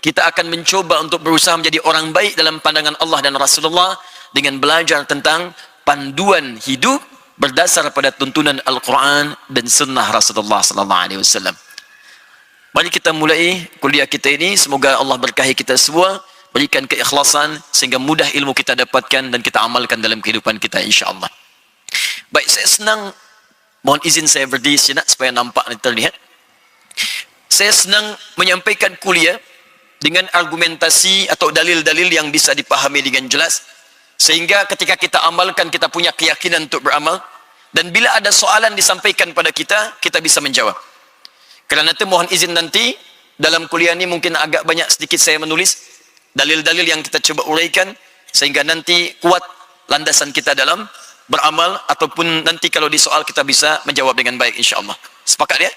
kita akan mencoba untuk berusaha menjadi orang baik dalam pandangan Allah dan Rasulullah dengan belajar tentang panduan hidup berdasar pada tuntunan Al-Quran dan Sunnah Rasulullah Sallallahu Alaihi Wasallam. Mari kita mulai kuliah kita ini. Semoga Allah berkahi kita semua, berikan keikhlasan sehingga mudah ilmu kita dapatkan dan kita amalkan dalam kehidupan kita, insyaAllah. Baik, saya senang, mohon izin saya berdiri sejenak supaya nampak dan terlihat. Saya senang menyampaikan kuliah dengan argumentasi atau dalil-dalil yang bisa dipahami dengan jelas, sehingga ketika kita amalkan kita punya keyakinan untuk beramal, dan bila ada soalan disampaikan pada kita, kita bisa menjawab. Kerana itu mohon izin nanti dalam kuliah ini mungkin agak banyak sedikit saya menulis dalil-dalil yang kita coba uraikan, sehingga nanti kuat landasan kita dalam beramal, ataupun nanti kalau di soal kita bisa menjawab dengan baik, insyaAllah. Sepakat ya?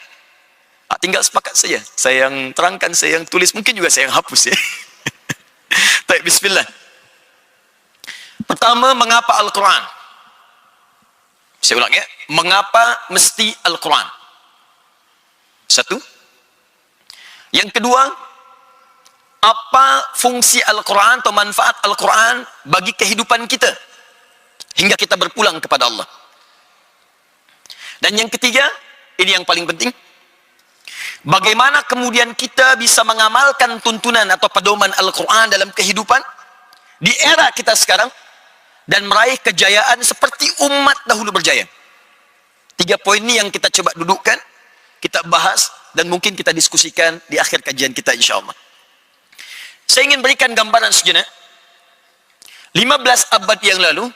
Tinggal sepakat saja. Saya yang terangkan, saya yang tulis, mungkin juga saya yang hapus ya. Baik, bismillah. Pertama, mengapa Al-Quran? Saya ulang ya. Mengapa mesti Al-Quran? Satu. Yang kedua, apa fungsi Al-Quran atau manfaat Al-Quran bagi kehidupan kita hingga kita berpulang kepada Allah? Dan yang ketiga, ini yang paling penting, bagaimana kemudian kita bisa mengamalkan tuntunan atau pedoman Al-Quran dalam kehidupan di era kita sekarang dan meraih kejayaan seperti umat dahulu berjaya. 3 poin ini yang kita coba dudukkan, kita bahas, dan mungkin kita diskusikan di akhir kajian kita, insyaAllah. Saya ingin berikan gambaran sejenak. 15 abad yang lalu,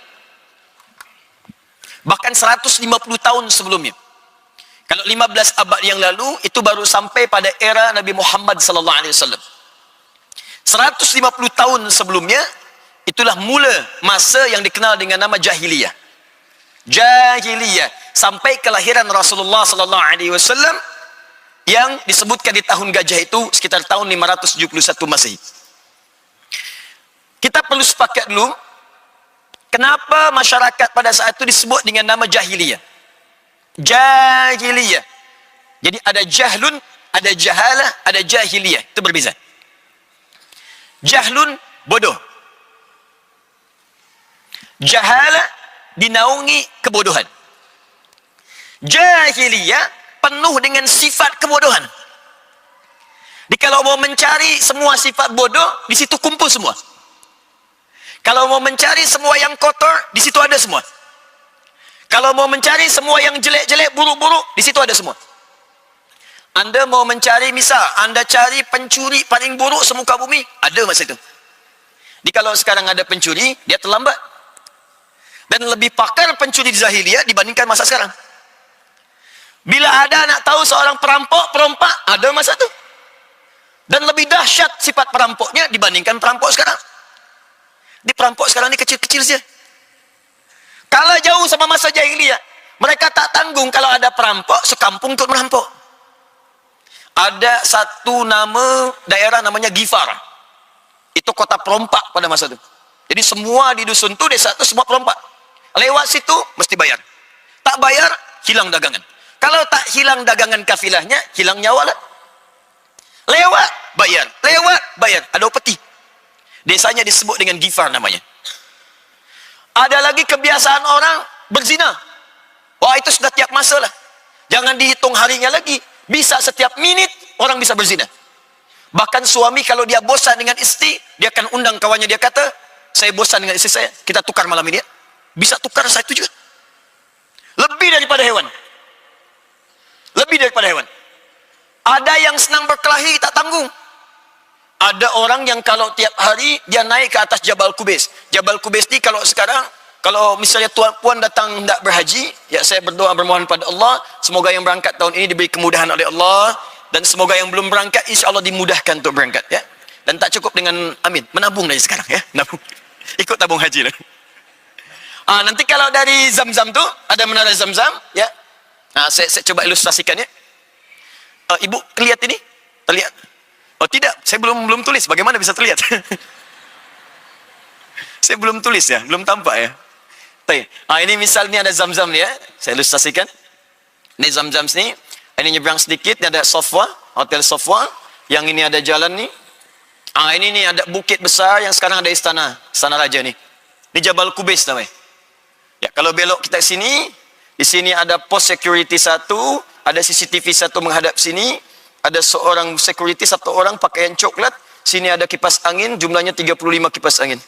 bahkan 150 tahun sebelumnya. Kalau 15 abad yang lalu, itu baru sampai pada era Nabi Muhammad SAW. 150 tahun sebelumnya, itulah mula masa yang dikenal dengan nama Jahiliyah. Jahiliyah. Sampai kelahiran Rasulullah SAW, yang disebutkan di tahun gajah itu sekitar tahun 571 Masehi. Kita perlu sepakat dulu, kenapa masyarakat pada saat itu disebut dengan nama Jahiliyah. Jahiliyah. Jadi ada jahlun, ada jahalah, ada jahiliyah. Itu berbeza. Jahlun, bodoh. Jahalah, dinaungi kebodohan. Jahiliyah, penuh dengan sifat kebodohan. Jadi kalau mau mencari semua sifat bodoh, di situ kumpul semua. Kalau mau mencari semua yang kotor, di situ ada semua. Kalau mau mencari semua yang jelek-jelek, buruk-buruk, di situ ada semua. Anda mau mencari, misal, Anda cari pencuri paling buruk semuka bumi, ada masa itu. Jadi kalau sekarang ada pencuri, dia terlambat. Dan lebih pakar pencuri di Jahiliyah dibandingkan masa sekarang. Bila ada nak tahu seorang perampok, perompak, ada masa itu. Dan lebih dahsyat sifat perampoknya dibandingkan perampok sekarang. Di perampok sekarang ini kecil-kecil saja. Kalau jauh sama masa Jahiliyah, mereka tak tanggung kalau ada perampok sekampung untuk merampok. Ada satu nama daerah namanya Gifar. Itu kota perompak pada masa itu. Jadi semua di dusun itu, desa itu semua perompak. Lewat situ mesti bayar. Tak bayar, hilang dagangan. Kalau tak hilang dagangan kafilahnya, hilang nyawa lah. Lewat, bayar. Lewat, bayar. Ada upeti. Desanya disebut dengan Gifar namanya. Ada lagi kebiasaan orang berzina. Wah, itu sudah tiap masa lah. Jangan dihitung harinya lagi. Bisa setiap minit orang bisa berzina. Bahkan suami kalau dia bosan dengan istri, dia akan undang kawannya, dia kata, saya bosan dengan istri saya, kita tukar malam ini ya. Bisa tukar, saya itu juga. Lebih daripada hewan. Lebih daripada hewan. Ada yang senang berkelahi, tak tanggung. Ada orang yang kalau tiap hari dia naik ke atas Jabal Kubais. Jabal Kubais ni kalau sekarang, kalau misalnya tuan puan datang hendak berhaji, ya saya berdoa bermohon pada Allah, semoga yang berangkat tahun ini diberi kemudahan oleh Allah, dan semoga yang belum berangkat insya-Allah dimudahkan untuk berangkat ya. Dan tak cukup dengan amin, menabung dari sekarang ya, nabung. Ikut tabung haji lah. Nanti kalau dari Zam-Zam tu ada menara Zam-Zam ya. Saya coba ilustrasikan ya. Ibu lihat ini? Terlihat? Oh tidak, saya belum tulis. Bagaimana bisa terlihat? Saya belum tulis ya, belum tampak ya. Ini misalnya ada Zam-Zam ni ya. Saya ilustrasikan. Ini Zam-Zam ni. Ini nyebrang sedikit, ni ada Sofwa, Hotel Sofwa. Yang ini ada jalan ni. Ini nih ada bukit besar yang sekarang ada istana raja nih. Ini Jabal Qubais namanya. Ya, kalau belok kita sini, di sini ada pos security satu, ada CCTV satu menghadap sini, ada seorang security satu orang pakaian coklat, sini ada kipas angin, jumlahnya 35 kipas angin.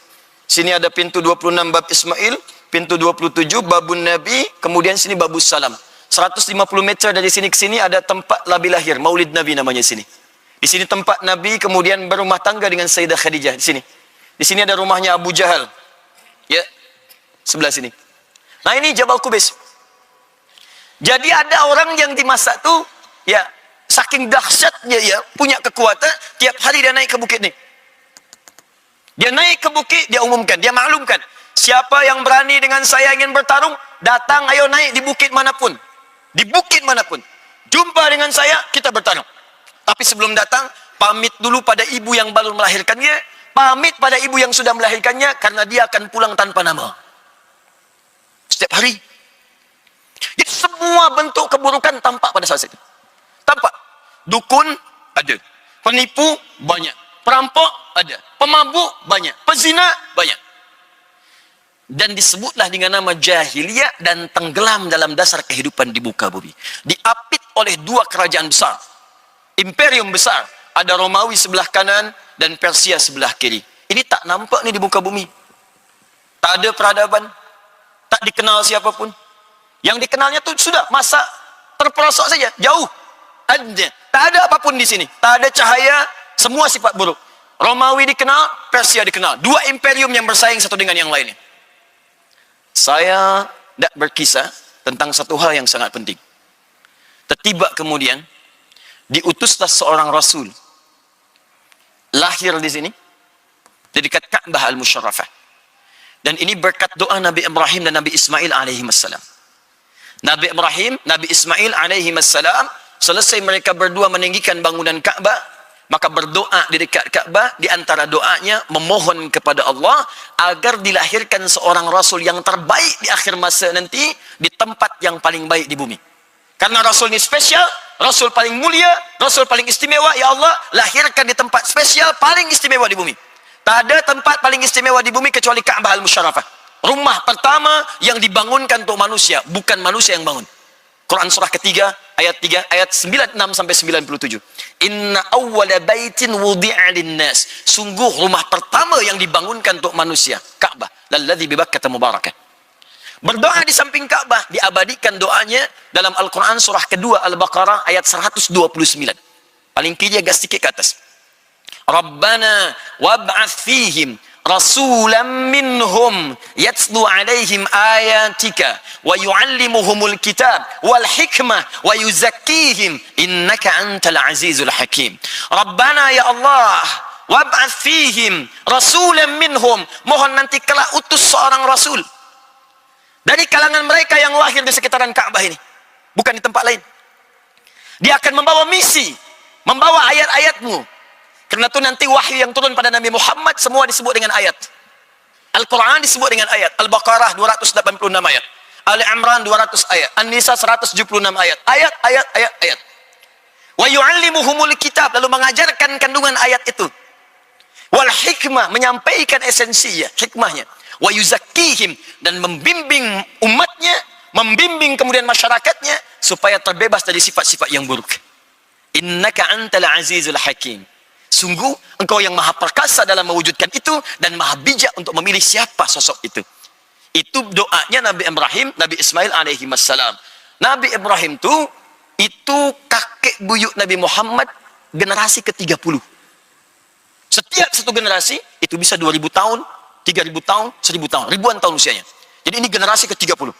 Sini ada pintu 26 bab Ismail, pintu 27 babun Nabi, kemudian sini babus salam. 150 meter dari sini ke sini ada tempat Labi lahir, Maulid Nabi namanya sini. Di sini tempat Nabi kemudian berumah tangga dengan Sayyidah Khadijah di sini. Di sini ada rumahnya Abu Jahal. Ya. Sebelah sini. Nah, ini Jabal Qubais. Jadi ada orang yang di masa itu ya saking dahsyatnya ya, punya kekuatan, tiap hari dia naik ke bukit ini. Dia naik ke bukit, dia umumkan, dia maklumkan, siapa yang berani dengan saya ingin bertarung, datang, ayo naik di bukit manapun. Di bukit manapun. Jumpa dengan saya, kita bertarung. Tapi sebelum datang, pamit dulu pada ibu yang baru melahirkannya, pamit pada ibu yang sudah melahirkannya, karena dia akan pulang tanpa nama. Setiap hari. Jadi semua bentuk keburukan tampak pada saat itu. Tampak. Dukun ada. Penipu banyak. Perampok ada. Pemabuk banyak. Pezina banyak. Dan disebutlah dengan nama jahiliyah dan tenggelam dalam dasar kehidupan di muka bumi. Diapit oleh dua kerajaan besar. Imperium besar. Ada Romawi sebelah kanan dan Persia sebelah kiri. Ini tak nampak nih di muka bumi. Tak ada peradaban. Tak dikenal siapapun. Yang dikenalnya tu sudah masa terperosok saja, jauh. Ada. Tak ada apapun di sini. Tak ada cahaya, semua sifat buruk. Romawi dikenal, Persia dikenal. Dua imperium yang bersaing satu dengan yang lainnya. Saya tidak berkisah tentang satu hal yang sangat penting. Tiba kemudian diutuslah seorang rasul lahir di sini di dekat Ka'bah Al-Musyarrafah. Dan ini berkat doa Nabi Ibrahim dan Nabi Ismail alaihi wassalam. Nabi Ibrahim, Nabi Ismail alaihi wassalam, selesai mereka berdua meninggikan bangunan Ka'bah, maka berdoa di dekat Ka'bah, di antara doanya memohon kepada Allah agar dilahirkan seorang rasul yang terbaik di akhir masa nanti di tempat yang paling baik di bumi. Karena rasul ini spesial, rasul paling mulia, rasul paling istimewa, ya Allah, lahirkan di tempat spesial paling istimewa di bumi. Tak ada tempat paling istimewa di bumi kecuali Ka'bah Al-Musyarrafah. Rumah pertama yang dibangunkan untuk manusia, bukan manusia yang bangun. Quran surah ketiga, ayat 3, ayat 96 sampai 97. Inna awwala baitin wudi'a linnas. Sungguh rumah pertama yang dibangunkan untuk manusia, Ka'bah. Lalladzi bi Bakkah mubarakah. Berdoa di samping Ka'bah, diabadikan doanya dalam Al-Quran surah kedua Al-Baqarah ayat 129. Paling kiri agak sedikit ke atas. Rabbana wab'ath fihim rasulan minhum yatslu alaihim ayatika wa yuallimuhumul kitab wal hikmah wa yuzakkihim innaka antal azizul hakim. Rabbana ya Allah, wab'ath fihim rasulan minhum, mohon nanti kelak utus seorang rasul dari kalangan mereka yang lahir di sekitaran Ka'bah ini, bukan di tempat lain. Dia akan membawa misi, membawa ayat-ayatmu. Karena itu nanti wahyu yang turun pada Nabi Muhammad semua disebut dengan ayat. Al-Quran disebut dengan ayat. Al-Baqarah 286 ayat. Ali Imran 200 ayat. An-Nisa 176 ayat. Ayat, ayat, ayat, ayat. Wa yu'allimuhumul kitab, lalu mengajarkan kandungan ayat itu. Wal hikmah, menyampaikan esensinya, hikmahnya. Wa yuzakkihim, dan membimbing umatnya, membimbing kemudian masyarakatnya supaya terbebas dari sifat-sifat yang buruk. Innaka antal azizul hakim. Sungguh engkau yang maha perkasa dalam mewujudkan itu dan maha bijak untuk memilih siapa sosok itu. Itu doanya Nabi Ibrahim, Nabi Ismail alaihi wassalam. Nabi Ibrahim itu kakek buyut Nabi Muhammad generasi ke-30. Setiap satu generasi itu bisa 2000 tahun, 3000 tahun, 1000 tahun, ribuan tahun usianya. Jadi ini generasi ke-30.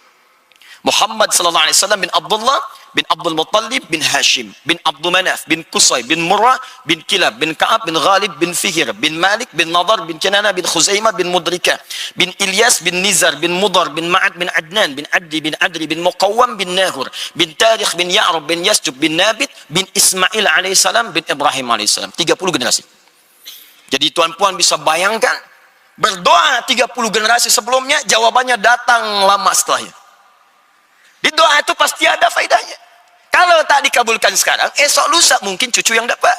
Muhammad sallallahu alaihi wasallam bin Abdullah bin Abdul Muttalib bin Hashim bin Abdul Manaf bin Qusay bin Murrah bin Kilab bin Ka'ab bin Ghalib bin Fihir bin Malik bin Nadar bin Kinana bin Khuzaimah bin Mudrika bin Ilyas bin Nizar bin Mudar bin Ma'ad bin Adnan bin Addi bin Adri bin Muqawwam bin Nahur bin Tarikh bin Ya'rub bin Yasjub bin Nabit bin Ismail alaihissalam bin Ibrahim alaihissalam. 30 generasi. Jadi tuan-puan bisa bayangkan, berdoa 30 generasi sebelumnya, jawabannya datang lama setelahnya. Di doa itu pasti ada faedahnya. Kalau tak dikabulkan sekarang, esok lusa mungkin cucu yang dapat.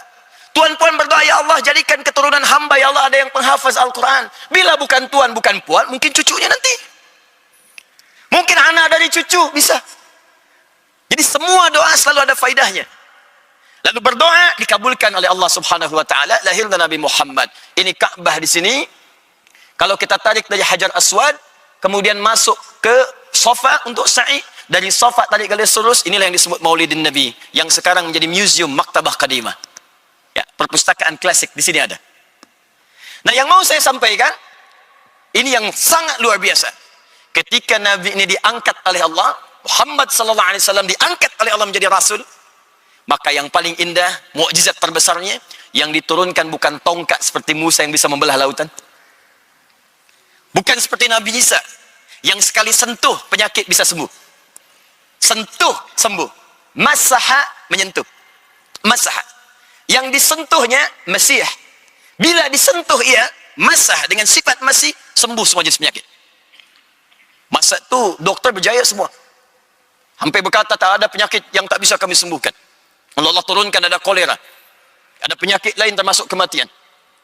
Tuan-puan berdoa, ya Allah jadikan keturunan hamba, ya Allah ada yang penghafaz Al-Quran. Bila bukan tuan, bukan puan, mungkin cucunya nanti. Mungkin anak dari cucu, bisa. Jadi semua doa selalu ada faidahnya. Lalu berdoa dikabulkan oleh Allah Subhanahu wa taala. Lahirnya Nabi Muhammad. Ini Ka'bah di sini. Kalau kita tarik dari Hajar Aswad, kemudian masuk ke Safa untuk sa'i, dari Safa tarik garis lurus, inilah yang disebut Maulidin Nabi, yang sekarang menjadi museum Maktabah Qadimah. Ya, perpustakaan klasik di sini ada. Nah, yang mau saya sampaikan, ini yang sangat luar biasa. Ketika Nabi ini diangkat oleh Allah, Muhammad sallallahu alaihi wasallam diangkat oleh Allah menjadi rasul, maka yang paling indah, mukjizat terbesarnya, yang diturunkan bukan tongkat seperti Musa yang bisa membelah lautan. Bukan seperti Nabi Isa, yang sekali sentuh penyakit bisa sembuh. Sentuh, sembuh. Masaha, menyentuh. Masaha. Yang disentuhnya Mesih. Bila disentuh ia, masah dengan sifat masih, sembuh semua jenis penyakit. Masa itu dokter berjaya semua. Hampir berkata tak ada penyakit yang tak bisa kami sembuhkan. Allah turunkan ada kolera. Ada penyakit lain termasuk kematian.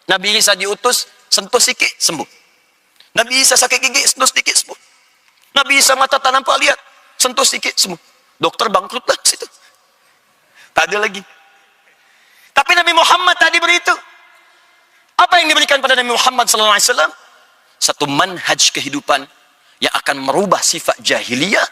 Nabi Isa diutus, sentuh sikit, sembuh. Nabi Isa sakit gigi, sentuh sedikit, sembuh. Nabi Isa mata tak nampak lihat, sentuh sikit, sembuh. Dokter bangkrutlah di situ. Tak ada lagi. Tapi Nabi Muhammad tadi beri itu. Apa yang diberikan pada Nabi Muhammad SAW? Satu manhaj kehidupan yang akan merubah sifat jahiliyah,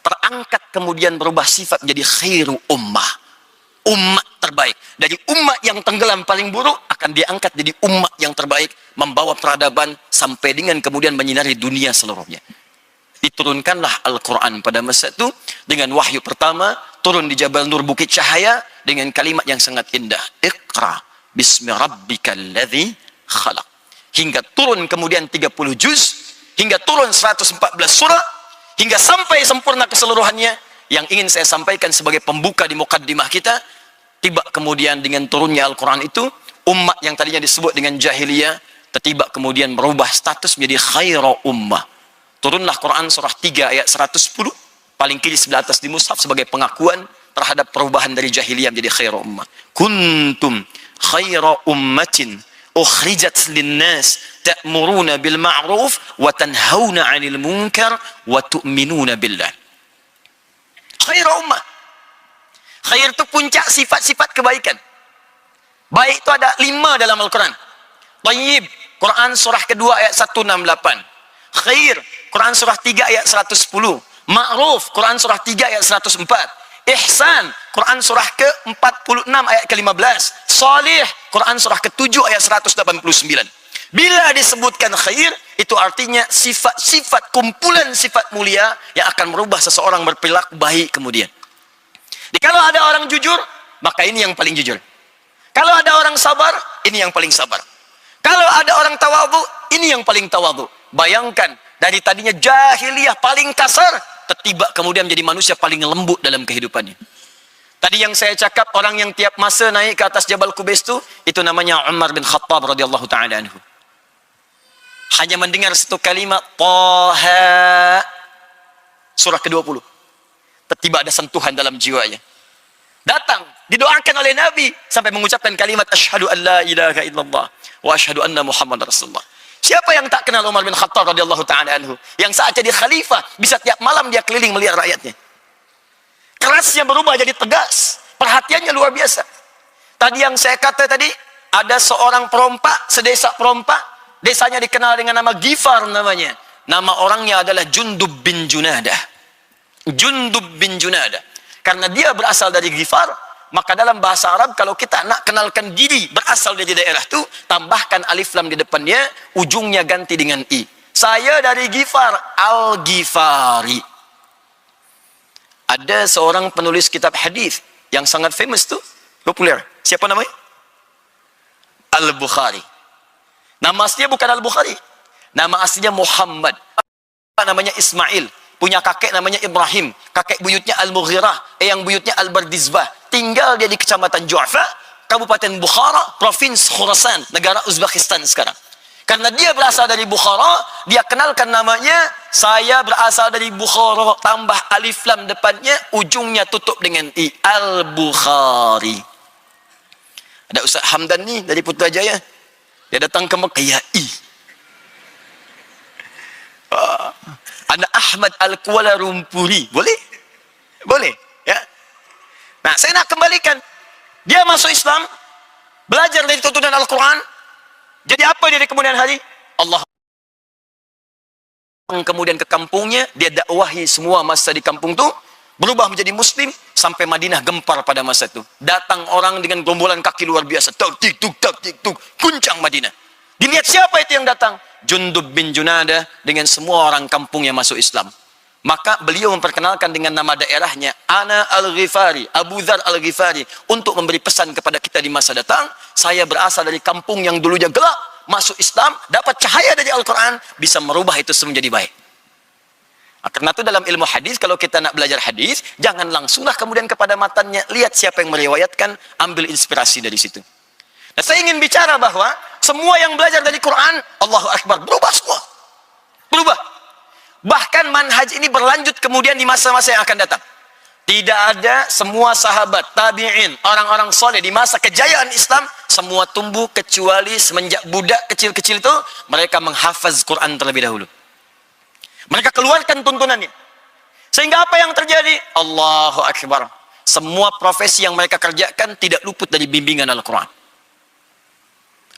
terangkat kemudian berubah sifat menjadi khairu ummah. Umat terbaik. Dari umat yang tenggelam paling buruk, akan diangkat jadi umat yang terbaik, membawa peradaban sampai dengan kemudian menyinari dunia seluruhnya. Diturunkanlah Al-Quran pada masa itu dengan wahyu pertama, turun di Jabal Nur Bukit Cahaya dengan kalimat yang sangat indah. Iqra bismi rabbikal ladzi khalaq. Hingga turun kemudian 30 juz, hingga turun 114 surah, hingga sampai sempurna keseluruhannya. Yang ingin saya sampaikan sebagai pembuka di mukaddimah kita, tiba kemudian dengan turunnya Al-Quran itu, umat yang tadinya disebut dengan jahiliyah, tiba kemudian berubah status menjadi khairu ummah. Turunlah Quran surah 3 ayat 110, paling kiri sebelah atas di mushaf, sebagai pengakuan terhadap perubahan dari jahiliyah menjadi khairu ummah. Kuntum khairu ummatin ukhrijat linnas ta'muruna bil ma'ruf wa tanhauna 'anil munkar wa tu'minuna billah. Khairu ummah. Khair itu puncak sifat-sifat kebaikan. Baik itu ada 5 dalam Al-Quran. Tayyib, Quran surah kedua ayat 168. Khair, Quran surah 3 ayat 110. Ma'ruf, Quran surah 3 ayat 104. Ihsan, Quran surah ke-46 ayat ke-15. Salih, Quran surah ke-7 ayat 189. Bila disebutkan khair, itu artinya sifat-sifat, kumpulan sifat mulia yang akan merubah seseorang berperilaku baik kemudian. Jadi kalau ada orang jujur, maka ini yang paling jujur. Kalau ada orang sabar, ini yang paling sabar. Kalau ada orang tawadhu, ini yang paling tawadhu. Bayangkan, dari tadinya jahiliyah paling kasar, tiba kemudian menjadi manusia paling lembut dalam kehidupannya. Tadi yang saya cakap, orang yang tiap masa naik ke atas Jabal Qubais itu namanya Umar bin Khattab radhiyallahu ta'ala anhu. Hanya mendengar satu kalimat, Taha, surah ke-20. Tiba ada sentuhan dalam jiwanya. Datang, didoakan oleh Nabi, sampai mengucapkan kalimat, Asyhadu an la ilaha illallah, wa asyhadu anna Muhammad Rasulullah. Siapa yang tak kenal Umar bin Khattab radhiyallahu ta'ala anhu? Yang saat jadi khalifah, bisa tiap malam dia keliling melihat rakyatnya. Kerasnya berubah jadi tegas. Perhatiannya luar biasa. Tadi yang saya kata tadi, ada seorang perompak, sedesa perompak, desanya dikenal dengan nama Ghifar namanya. Nama orangnya adalah Jundub bin Junadah. Jundub bin Junadah. Karena dia berasal dari Ghifar, maka dalam bahasa Arab, kalau kita nak kenalkan diri berasal dari daerah itu, tambahkan alif lam di depannya, ujungnya ganti dengan i. Saya dari Ghifar, Al-Ghifari. Ada seorang penulis kitab hadis yang sangat famous tuh, populer. Siapa namanya? Al-Bukhari. Nama aslinya bukan Al-Bukhari. Nama aslinya Muhammad. Namanya Ismail. Punya kakek namanya Ibrahim. Kakek buyutnya Al-Mughirah. Yang buyutnya Al-Bardizbah. Tinggal dia di kecamatan Ju'fa, Kabupaten Bukhara, Provinsi Khurasan, negara Uzbekistan sekarang. Karena dia berasal dari Bukhara, dia kenalkan namanya, saya berasal dari Bukhara, tambah alif lam depannya, ujungnya tutup dengan i, Al-Bukhari. Ada Ustaz Hamdan ni dari Putrajaya. Dia datang ke Mekah. Ya, ada Ahmad Al-Kuala Lumpuri. Boleh? Boleh. Ya. Nah, saya nak kembalikan. Dia masuk Islam, belajar dari tuntunan Al-Quran. Jadi apa dia di kemudian hari? Allah kemudian ke kampungnya, dia dakwahi semua masa di kampung tu, berubah menjadi Muslim, sampai Madinah gempar pada masa itu. Datang orang dengan gombolan kaki luar biasa, tak tik tuk, guncang Madinah. Dilihat siapa itu yang datang? Jundub bin Junadah dengan semua orang kampung yang masuk Islam. Maka beliau memperkenalkan dengan nama daerahnya, Ana Al-Ghifari, Abu Dhar Al-Ghifari, untuk memberi pesan kepada kita di masa datang. Saya berasal dari kampung yang dulunya gelap, masuk Islam, dapat cahaya dari Al-Quran, bisa merubah itu semua menjadi baik. Karena itu dalam ilmu hadis, kalau kita nak belajar hadis, jangan langsunglah kemudian kepada matannya, lihat siapa yang meriwayatkan, ambil inspirasi dari situ. Nah, saya ingin bicara bahwa semua yang belajar dari Quran, Allahu Akbar, berubah semua. Berubah. Bahkan manhaj ini berlanjut kemudian di masa-masa yang akan datang. Tidak ada semua sahabat, tabi'in, orang-orang soleh di masa kejayaan Islam, semua tumbuh kecuali semenjak budak kecil-kecil itu, mereka menghafaz Quran terlebih dahulu. Mereka keluarkan tuntunannya. Sehingga apa yang terjadi? Allahu Akbar. Semua profesi yang mereka kerjakan tidak luput dari bimbingan Al-Quran.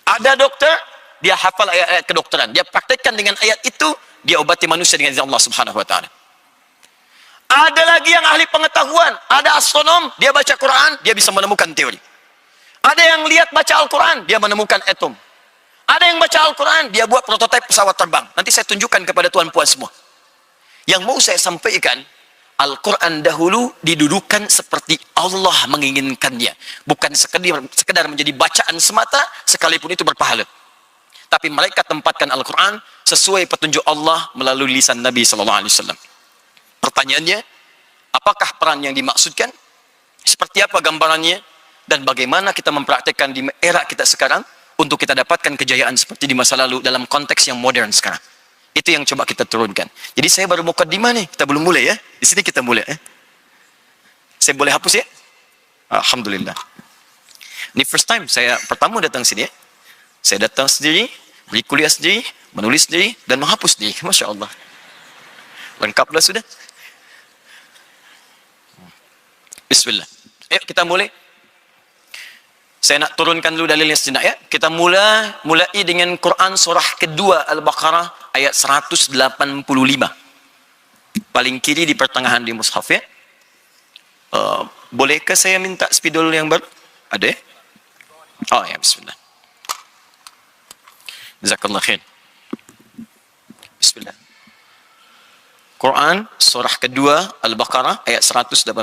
Ada dokter, dia hafal ayat-ayat kedokteran. Dia praktekkan dengan ayat itu, dia obati manusia dengan izin Allah Subhanahu wa ta'ala. Ada lagi yang ahli pengetahuan, ada astronom, dia baca Quran, dia bisa menemukan teori. Ada yang lihat baca Al-Quran, dia menemukan atom. Ada yang baca Al-Quran, dia buat prototipe pesawat terbang. Nanti saya tunjukkan kepada tuan-puan semua. Yang mau saya sampaikan, Al-Quran dahulu didudukan seperti Allah menginginkannya. Bukan sekedar menjadi bacaan semata, sekalipun itu berpahala. Tapi mereka tempatkan Al-Quran sesuai petunjuk Allah melalui lisan Nabi SAW. Pertanyaannya, apakah peran yang dimaksudkan? Seperti apa gambarannya? Dan bagaimana kita mempraktekkan di era kita sekarang untuk kita dapatkan kejayaan seperti di masa lalu dalam konteks yang modern sekarang? Itu yang coba kita turunkan. Jadi saya baru mukaddimah nih, kita belum mulai ya. Di sini kita mulai ya. Saya boleh hapus ya? Alhamdulillah. Ini first time saya pertama datang sini ya. Saya datang sendiri, beri kuliah sendiri, menulis sendiri, dan menghapus sendiri. Masya Allah. Lengkaplah sudah. Bismillah. Ayo kita mulai. Saya nak turunkan dulu dalilnya sejenak ya. Kita mulai dengan Quran surah kedua Al-Baqarah ayat 185. Paling kiri di pertengahan di mushaf ya. Bolehkah saya minta spidol yang baru? Ada ya? Oh ya, bismillah. Jazakallah khair. Bismillah. Quran surah kedua Al-Baqarah ayat 185.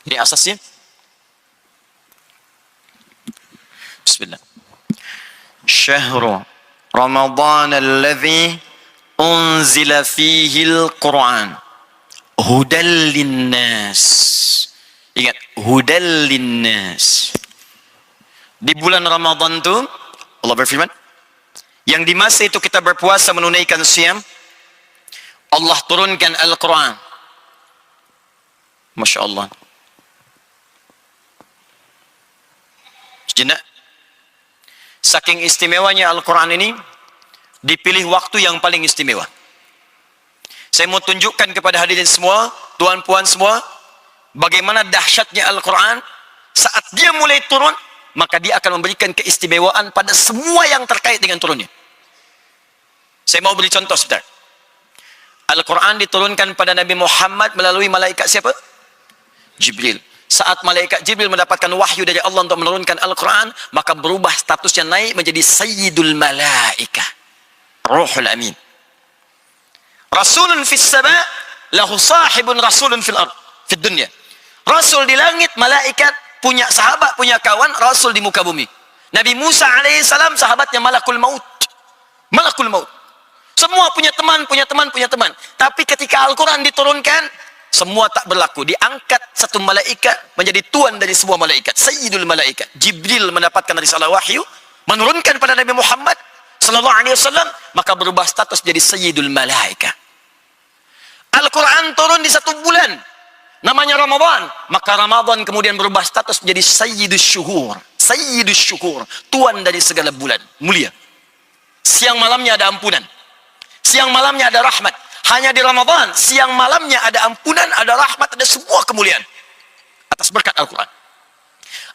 Ini asasnya. Bismillah. Syahru Ramadan alladhi unzila fihi al-Quran hudal linnas. Ingat, hudal linnas. Di bulan Ramadan itu Allah berfirman, yang di masa itu kita berpuasa menunaikan siyam, Allah turunkan Al-Quran. Masya Allah. Sejenak. Saking istimewanya Al-Quran ini, dipilih waktu yang paling istimewa. Saya mau tunjukkan kepada hadirin semua, tuan-puan semua, bagaimana dahsyatnya Al-Quran. Saat dia mulai turun, maka dia akan memberikan keistimewaan pada semua yang terkait dengan turunnya. Saya mau beri contoh sebentar. Al-Quran diturunkan pada Nabi Muhammad melalui malaikat siapa? Jibril. Saat malaikat Jibril mendapatkan wahyu dari Allah untuk menurunkan Al-Quran, maka berubah statusnya, naik menjadi Sayyidul Malaikah, Ruhul Amin. Rasulun fis sama, lahu sahibun rasulun fil ard, fid dunya. Rasul di langit, malaikat, punya sahabat, punya kawan, Rasul di muka bumi. Nabi Musa alaihissalam sahabatnya Malakul Maut. Malakul Maut. Semua punya teman, punya teman, punya teman. Tapi ketika Al-Quran diturunkan, semua tak berlaku. Diangkat satu malaikat menjadi tuan dari semua malaikat. Sayyidul Malaikat. Jibril mendapatkan risalah wahyu, menurunkan pada Nabi Muhammad sallallahu alaihi wasallam, maka berubah status jadi Sayyidul Malaikat. Al-Quran turun di satu bulan. namanya Ramadan, maka Ramadan kemudian berubah status menjadi Sayyidus Syuhur. Sayyidus Syuhur, tuan dari segala bulan, mulia. Siang malamnya ada ampunan, siang malamnya ada rahmat. Hanya di Ramadan, siang malamnya ada ampunan, ada rahmat, ada semua kemuliaan atas berkat Al-Quran.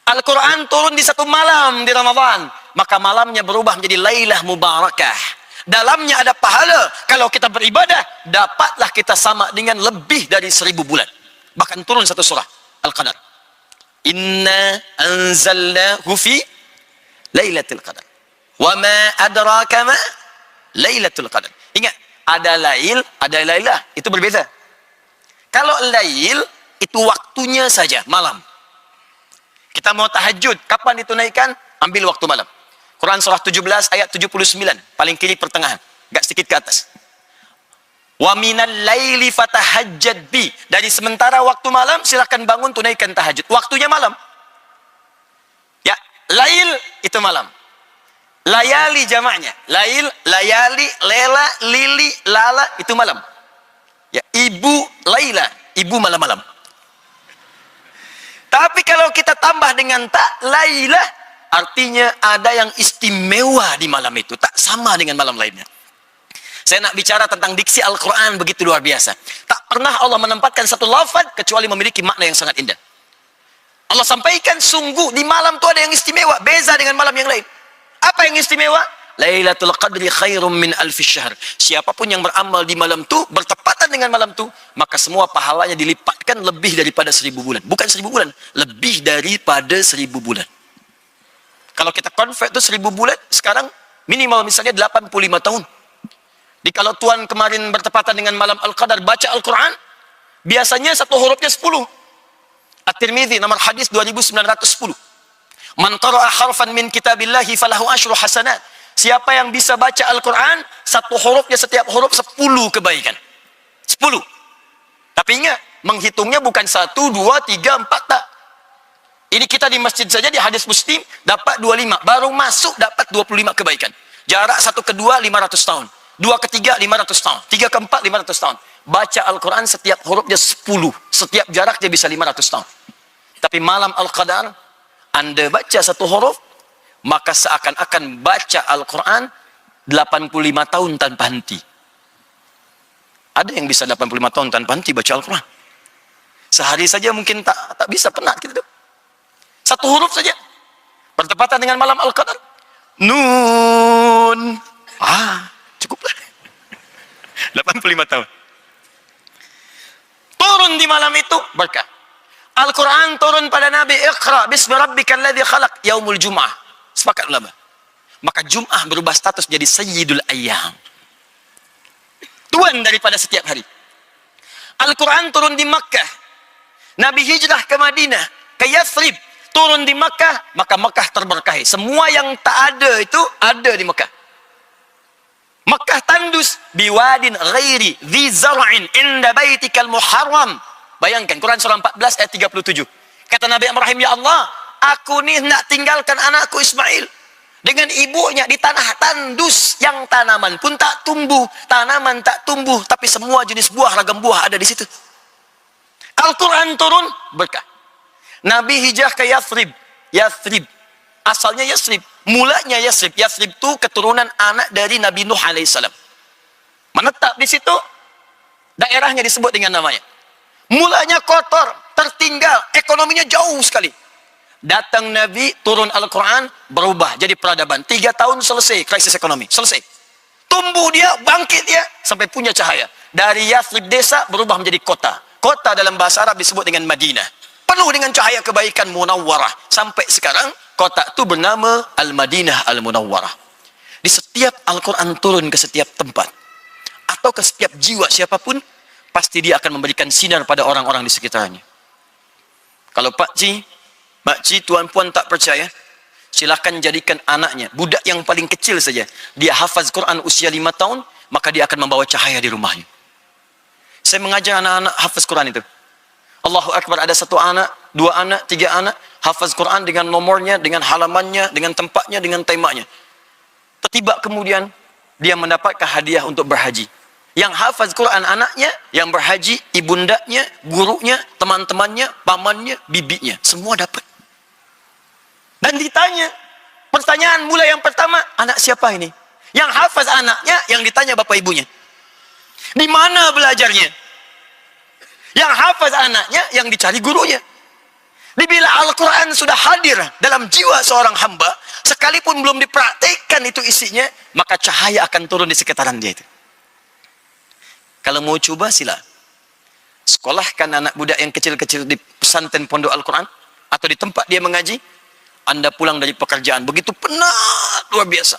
Al-Quran turun di satu malam di Ramadan, maka malamnya berubah menjadi Lailah Mubarakah. Dalamnya ada pahala. Kalau kita beribadah, dapatlah kita sama dengan lebih dari 1000 bulan. Bahkan turun satu surah Al-Qadar. Inna anzalnahu fi Lailatul Qadar. Wa ma adraka ma Lailatul Qadar. Ingat, ada lail, ada lailah. Itu berbeza. Kalau lail, itu waktunya saja, malam. Kita mau tahajud, kapan ditunaikan? Ambil waktu malam. Quran surah 17 ayat 79, paling kiri pertengahan, agak sedikit ke atas. Wa minal laili fatahajjad bi. Dari sementara waktu malam, silakan bangun tunaikan tahajud. Waktunya malam. Ya, lail itu malam. Layali jamaknya. Lail, layali, lela, lili, lala itu malam. Ya, ibu laila, ibu malam-malam. Tapi kalau kita tambah dengan tak lailah, artinya ada yang istimewa di malam itu, tak sama dengan malam lainnya. Saya nak bicara tentang diksi Al-Quran begitu luar biasa. Tak pernah Allah menempatkan satu lafaz kecuali memiliki makna yang sangat indah. Allah sampaikan sungguh di malam itu ada yang istimewa, beza dengan malam yang lain. Apa yang istimewa? Lailatul Qadri khairum min alfi syahr. Siapapun yang beramal di malam itu, bertepatan dengan malam itu, maka semua pahalanya dilipatkan lebih daripada 1000 bulan. Bukan 1000 bulan, lebih daripada 1000 bulan. Kalau kita convert itu 1000 bulan, sekarang minimal misalnya 85 tahun. Jadi kalau Tuhan kemarin bertepatan dengan malam Al-Qadar, baca Al-Quran, biasanya satu hurufnya 10. At-Tirmidzi, nomor hadis 2910. Man qara'a harfan min kitabillahi falahu asyru hasanat. Siapa yang bisa baca Al-Quran, satu hurufnya, setiap huruf 10 kebaikan. 10. Tapi ingat, menghitungnya bukan 1, 2, 3, 4, tak. Ini kita di masjid saja, di hadis Muslim, dapat 25. Baru masuk dapat 25 kebaikan. Jarak 1 ke 2, 500 tahun. 2 ke 3, 500 tahun. 3 ke 4, 500 tahun. Baca Al-Quran, setiap hurufnya 10. Setiap jarak dia bisa 500 tahun. Tapi malam Al-Qadar, Anda baca satu huruf, maka seakan-akan baca Al-Quran 85 tahun tanpa henti. Ada yang bisa 85 tahun tanpa henti baca Al-Quran. Sehari saja mungkin tak bisa, penat gitu. Satu huruf saja. Bertepatan dengan malam Al-Qadar. Nun. Cukuplah. 85 tahun. Turun di malam itu berkah. Al-Quran turun pada Nabi, Iqra bismi rabbikal ladzi khalaq yaumul jum'ah. Sepakat ulama. Maka Jum'ah berubah status jadi Sayyidul Ayyam. Tuan daripada setiap hari. Al-Quran turun di Makkah. Nabi hijrah ke Madinah, ke Yathrib. Turun di Makkah, maka Makkah terberkahi. Semua yang tak ada itu ada di Makkah. Makkah tandus biwadin ghairi dhi zar'in inda baitikal muharram. Bayangkan Quran surah 14 ayat 37. Kata Nabi Ibrahim, ya Allah, aku ni nak tinggalkan anakku Ismail dengan ibunya di tanah tandus yang tanaman pun tak tumbuh, tanaman tak tumbuh, tapi semua jenis buah, ragam buah ada di situ. Al-Quran turun berkah. Nabi hijrah ke Yathrib. Yathrib asalnya Yathrib, mulanya Yathrib. Yathrib itu keturunan anak dari Nabi Nuh alaihissalam. Menetap di situ, daerahnya disebut dengan namanya. Mulanya kotor, tertinggal, ekonominya jauh sekali. Datang Nabi, turun Al-Quran, berubah jadi peradaban. 3 tahun selesai krisis ekonomi, selesai. Tumbuh dia, bangkit dia, sampai punya cahaya. Dari Yathrib desa berubah menjadi kota. Kota dalam bahasa Arab disebut dengan Madinah. Penuh dengan cahaya kebaikan Munawwarah. Sampai sekarang, kota itu bernama Al-Madinah Al-Munawwarah. Di setiap Al-Quran turun ke setiap tempat, atau ke setiap jiwa siapapun, pasti dia akan memberikan sinar pada orang-orang di sekitarnya. Kalau Pak Ji, Mak Ji, tuan puan tak percaya, silahkan jadikan anaknya, budak yang paling kecil saja, dia hafaz Quran usia 5 tahun, maka dia akan membawa cahaya di rumahnya. Saya mengajar anak-anak hafaz Quran itu. Allahu Akbar, ada 1 anak, 2 anak, 3 anak, hafaz Quran dengan nomornya, dengan halamannya, dengan tempatnya, dengan temanya. Tiba kemudian, dia mendapatkan hadiah untuk berhaji. Yang hafaz Quran anaknya, yang berhaji ibundanya, gurunya, teman-temannya, pamannya, bibinya, semua dapat. Dan ditanya, pertanyaan mulai yang pertama, anak siapa ini? Yang hafaz anaknya, yang ditanya bapak ibunya. Di mana belajarnya? Yang hafaz anaknya, yang dicari gurunya. Bila Al-Quran sudah hadir dalam jiwa seorang hamba, sekalipun belum dipraktikkan itu isinya, maka cahaya akan turun di sekitaran dia itu. Kalau mau coba sila. Sekolahkan anak budak yang kecil-kecil di pesantren pondok Al-Quran, atau di tempat dia mengaji. Anda pulang dari pekerjaan, begitu penat, luar biasa.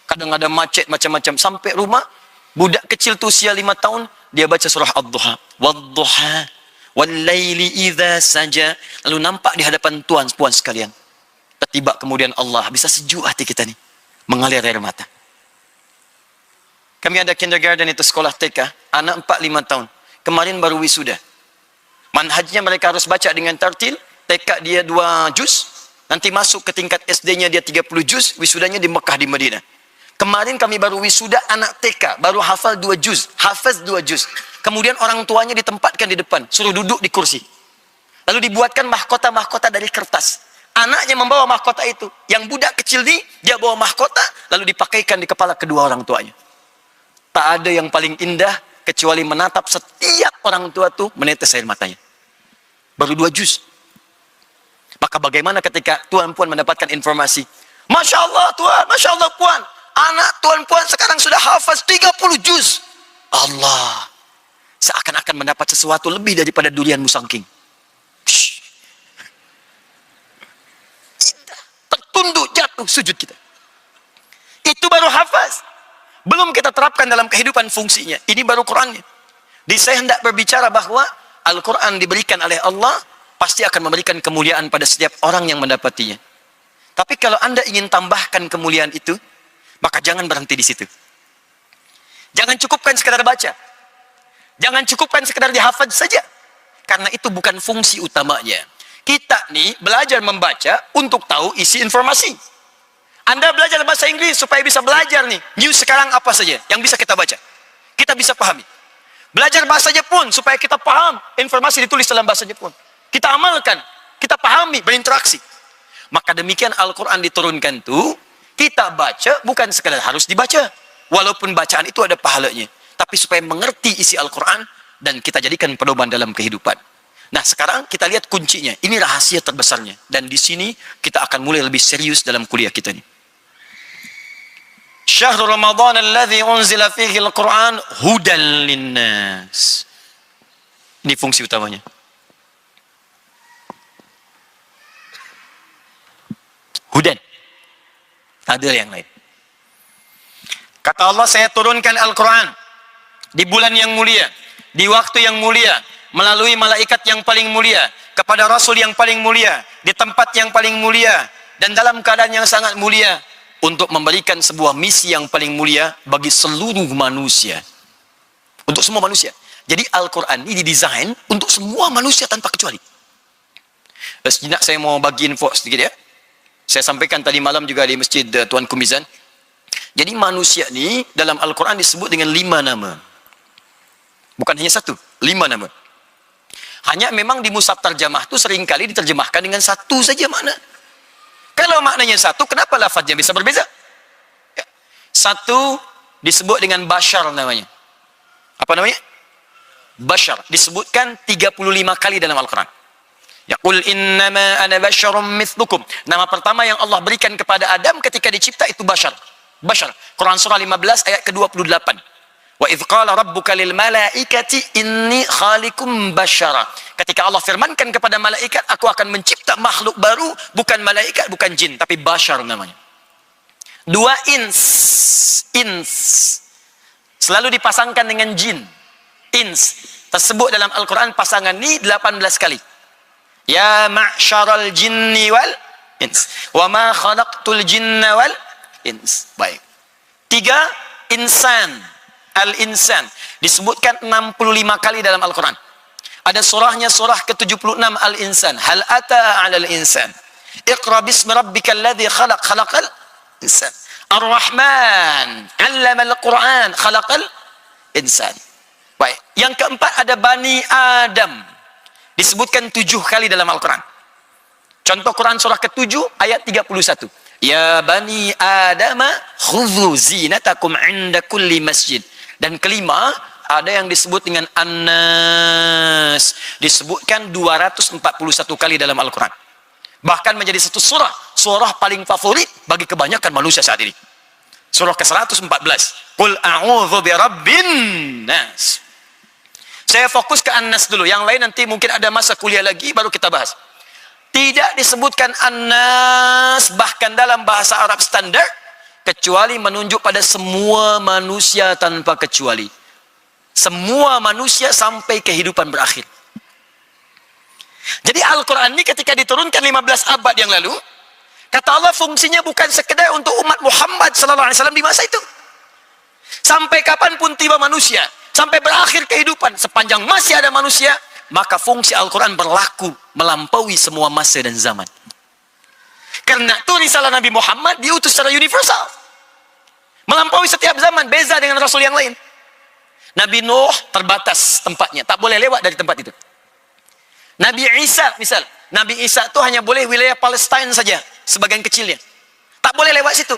Kadang ada macet macam-macam. Sampai rumah, budak kecil tu usia 5 tahun, dia baca surah Ad-Duha. Wad-Duha, wal-Laili idha saja. Lalu nampak di hadapan Tuhan, puan sekalian. Tiba kemudian Allah, bisa sejuk hati kita nih. Mengalir air mata. Kami ada kindergarten itu, sekolah TK. Anak 4-5 tahun. Kemarin baru wisuda. Manhajnya mereka harus baca dengan tartil. TK dia 2 juz. Nanti masuk ke tingkat SD-nya dia 30 juz. Wisudanya di Mekah, di Madinah. Kemarin kami baru wisuda anak TK. Baru hafal 2 juz. Hafaz 2 juz. Kemudian orang tuanya ditempatkan di depan. Suruh duduk di kursi. Lalu dibuatkan mahkota-mahkota dari kertas. Anaknya membawa mahkota itu. Yang budak kecil ini, dia bawa mahkota. Lalu dipakaikan di kepala kedua orang tuanya. Tak ada yang paling indah kecuali menatap setiap orang tua tuh menetes air matanya. Baru 2 juz. Maka bagaimana ketika tuan puan mendapatkan informasi? Masya Allah tuan, Masya Allah puan. Anak tuan puan sekarang sudah hafaz 30 juz. Allah. Seakan-akan mendapat sesuatu lebih daripada durian musangking. Tertunduk, jatuh, sujud kita. Itu baru hafaz. Belum kita terapkan dalam kehidupan fungsinya. Ini baru Qurannya. Jadi saya hendak berbicara bahwa Al-Quran diberikan oleh Allah, pasti akan memberikan kemuliaan pada setiap orang yang mendapatinya. Tapi kalau Anda ingin tambahkan kemuliaan itu, maka jangan berhenti di situ. Jangan cukupkan sekadar baca. Jangan cukupkan sekadar dihafaz saja. Karena itu bukan fungsi utamanya. Kita nih belajar membaca untuk tahu isi informasi. Anda belajar bahasa Inggris supaya bisa belajar nih. News sekarang apa saja yang bisa kita baca. Kita bisa pahami. Belajar bahasa Jepun supaya kita paham informasi ditulis dalam bahasa Jepun. Kita amalkan. Kita pahami, berinteraksi. Maka demikian Al-Quran diturunkan tuh. Kita baca bukan sekadar harus dibaca. Walaupun bacaan itu ada pahalanya. Tapi supaya mengerti isi Al-Quran. Dan kita jadikan pedoman dalam kehidupan. Nah sekarang kita lihat kuncinya. Ini rahasia terbesarnya. Dan di sini kita akan mulai lebih serius dalam kuliah kita nih. Syahrul Ramadan alladhi unzila fihi al-Quran hudan linnas. Ini fungsi utamanya. Hudan. Tak ada yang lain. Kata Allah, saya turunkan Al-Quran di bulan yang mulia, di waktu yang mulia, melalui malaikat yang paling mulia, kepada Rasul yang paling mulia, di tempat yang paling mulia, dan dalam keadaan yang sangat mulia, untuk memberikan sebuah misi yang paling mulia bagi seluruh manusia. Untuk semua manusia. Jadi Al-Quran ini didesain untuk semua manusia tanpa kecuali. Sejenak saya mau bagi info sedikit ya. Saya sampaikan tadi malam juga di masjid Tuan Kumizan. Jadi manusia ini dalam Al-Quran disebut dengan 5 nama. Bukan hanya 1, 5 nama. Hanya memang di mushaf terjemah itu seringkali diterjemahkan dengan 1 saja makna. Kalau maknanya 1, kenapa lafaznya bisa berbeza? Ya. 1 disebut dengan bashar namanya. Apa namanya? Bashar. Disebutkan 35 kali dalam Al-Quran. Ya qul innama ana basyarum mithlukum. Nama pertama yang Allah berikan kepada Adam ketika dicipta itu bashar. Bashar. Quran surah 15 ayat ke-28. Wa idh qala rabbuka lil malaikati inni khaliqum basyara. Ketika Allah firmankan kepada malaikat, aku akan mencipta makhluk baru, bukan malaikat, bukan jin, tapi bashar namanya. 2 ins. Ins. Selalu dipasangkan dengan jin. Ins. Tersebut dalam Al-Quran pasangan ini 18 kali. Ya ma'syaral jinni wal ins. Wa ma khalaqtul jinna wal ins. Baik. 3 insan. Al-insan. Disebutkan 65 kali dalam Al-Quran. Ada surahnya surah ke-76 Al-insan. Hal ata 'alal insan. Iqra bismi rabbikal ladzi khalaq khalaqal insan. Ar-Rahman 'allama al-Qur'an khalaqal insan. Baik. Yang keempat ada Bani Adam. Disebutkan 7 kali dalam Al-Quran. Contoh Quran surah ke-7 ayat 31. Ya Bani Adam khudhu zinatakum inda kulli masjid. Dan kelima, ada yang disebut dengan An-Nas. Disebutkan 241 kali dalam Al-Quran. Bahkan menjadi satu surah paling favorit bagi kebanyakan manusia saat ini. Surah ke-114. Qul a'udzu birabbin nas. Saya fokus ke An-Nas dulu. Yang lain nanti mungkin ada masa kuliah lagi baru kita bahas. Tidak disebutkan An-Nas bahkan dalam bahasa Arab standar kecuali menunjuk pada semua manusia tanpa kecuali. Semua manusia sampai kehidupan berakhir. Jadi Al-Quran ini ketika diturunkan 15 abad yang lalu, kata Allah fungsinya bukan sekedar untuk umat Muhammad SAW di masa itu. Sampai kapanpun tiba manusia, sampai berakhir kehidupan, sepanjang masih ada manusia, maka fungsi Al-Quran berlaku melampaui semua masa dan zaman. Karena itu risalah Nabi Muhammad diutus secara universal. Melampaui setiap zaman, beza dengan Rasul yang lain. Nabi Nuh terbatas tempatnya, tak boleh lewat dari tempat itu. Nabi Isa, misal, Nabi Isa itu hanya boleh wilayah Palestina saja, sebagian kecilnya. Tak boleh lewat situ.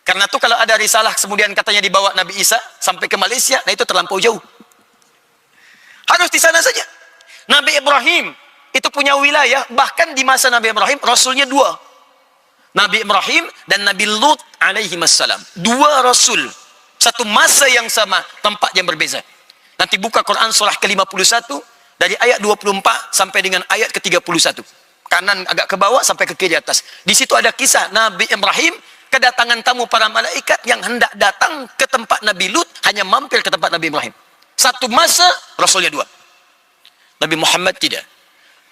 Karena itu kalau ada risalah kemudian katanya dibawa Nabi Isa sampai ke Malaysia, nah itu terlampau jauh. Harus di sana saja. Nabi Ibrahim itu punya wilayah, bahkan di masa Nabi Ibrahim, Rasulnya 2. Nabi Ibrahim dan Nabi Lut alaihi wassalam. 2 Rasul. Satu masa yang sama, tempat yang berbeza. Nanti buka Quran surah ke-51, dari ayat 24 sampai dengan ayat ke-31. Kanan agak ke bawah sampai ke kiri atas. Di situ ada kisah Nabi Ibrahim, kedatangan tamu para malaikat yang hendak datang ke tempat Nabi Lut, hanya mampir ke tempat Nabi Ibrahim. Satu masa, Rasulnya 2. Nabi Muhammad tidak.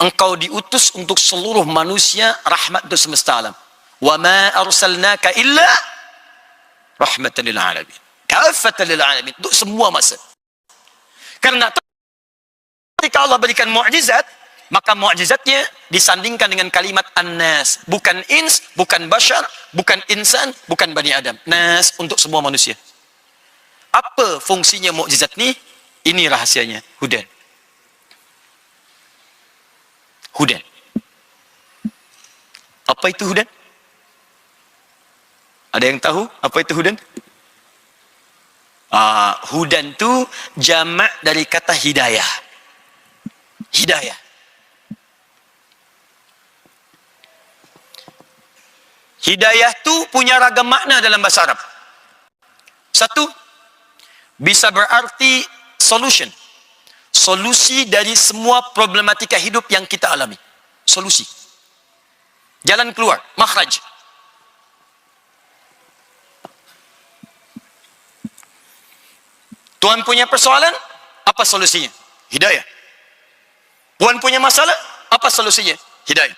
Engkau diutus untuk seluruh manusia, rahmat untuk semesta alam. Wa ma arsalnaka illa rahmatan lil alamin. Kafatan lil alamin. Untuk semua masa. Karena ketika Allah berikan mukjizat, maka mukjizatnya disandingkan dengan kalimat An-Nas. Bukan ins, bukan bashar, bukan insan, bukan Bani Adam. Nas untuk semua manusia. Apa fungsinya mukjizat ini? Ini rahasianya. Hudan. Hudan. Apa itu hudan? Ada yang tahu apa itu hudan? Hudan itu jamak dari kata hidayah. Hidayah. Hidayah itu punya ragam makna dalam bahasa Arab. Satu, bisa berarti solution. Solusi dari semua problematika hidup yang kita alami. Solusi. Jalan keluar, makhraj. Tuhan punya persoalan, apa solusinya? Hidayah. Puan punya masalah, apa solusinya? Hidayah.